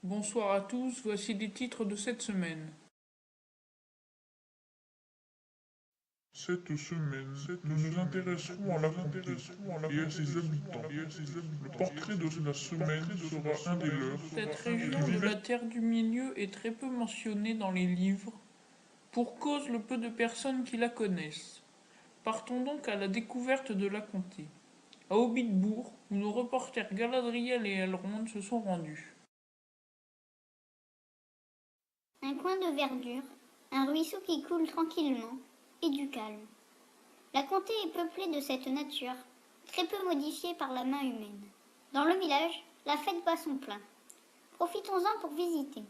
Bonsoir à tous, voici les titres de cette semaine. Cette semaine, nous nous intéresserons à la comté et à ses habitants. Le portrait de la semaine sera un des leurs. Cette région de la Terre du Milieu est très peu mentionnée dans les livres, pour cause le peu de personnes qui la connaissent. Partons donc à la découverte de la comté, à Hobbitbourg, où nos reporters Galadriel et Elrond se sont rendus. Un coin de verdure, un ruisseau qui coule tranquillement, et du calme. La comté est peuplée de cette nature, très peu modifiée par la main humaine. Dans le village, la fête bat son plein. Profitons-en pour visiter.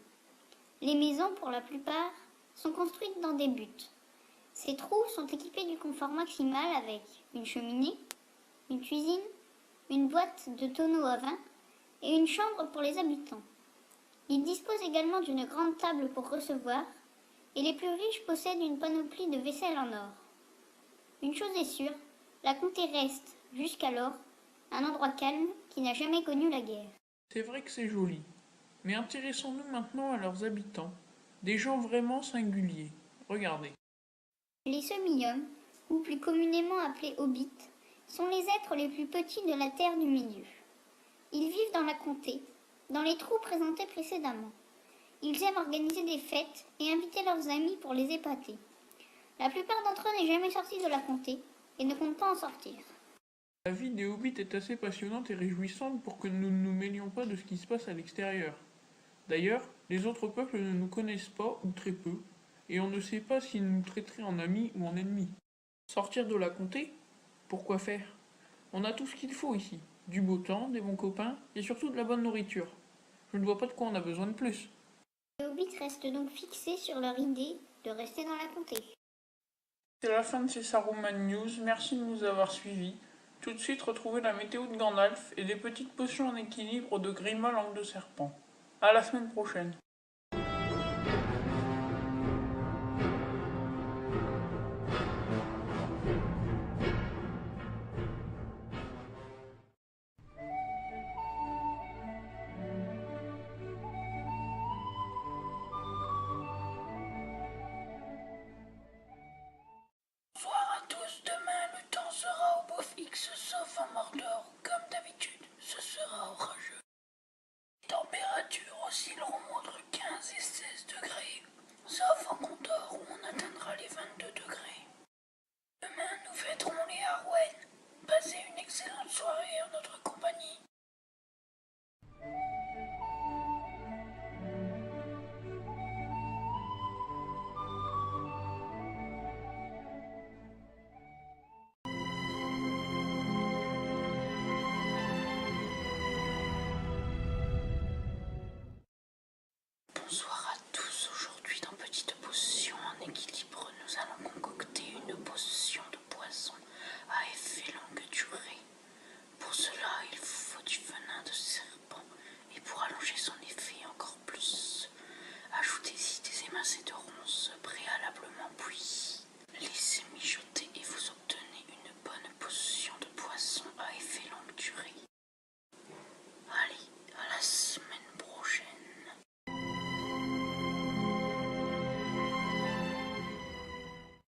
Les maisons, pour la plupart, sont construites dans des buttes. Ces trous sont équipés du confort maximal avec une cheminée, une cuisine, une boîte de tonneaux à vin et une chambre pour les habitants. Ils disposent également d'une grande table pour recevoir, et les plus riches possèdent une panoplie de vaisselle en or. Une chose est sûre, la comté reste, jusqu'alors, un endroit calme qui n'a jamais connu la guerre. C'est vrai que c'est joli, mais intéressons-nous maintenant à leurs habitants, des gens vraiment singuliers. Regardez. Les semi-hommes, ou plus communément appelés hobbits, sont les êtres les plus petits de la Terre du Milieu. Ils vivent dans la comté, dans les trous présentés précédemment. Ils aiment organiser des fêtes et inviter leurs amis pour les épater. La plupart d'entre eux n'est jamais sorti de la comté et ne comptent pas en sortir. La vie des hobbits est assez passionnante et réjouissante pour que nous ne nous mêlions pas de ce qui se passe à l'extérieur. D'ailleurs, les autres peuples ne nous connaissent pas ou très peu, et on ne sait pas s'ils nous traiteraient en amis ou en ennemis. Sortir de la comté? Pourquoi faire? On a tout ce qu'il faut ici. Du beau temps, des bons copains, et surtout de la bonne nourriture. Je ne vois pas de quoi on a besoin de plus. Les hobbits restent donc fixés sur leur idée de rester dans la comté. C'est la fin de ces Saruman News, merci de nous avoir suivis. Tout de suite, retrouvez la météo de Gandalf et des petites potions en équilibre de Grima langue de serpent. À la semaine prochaine. Bonsoir à tous, demain le temps sera au beau fixe sauf en Mordor.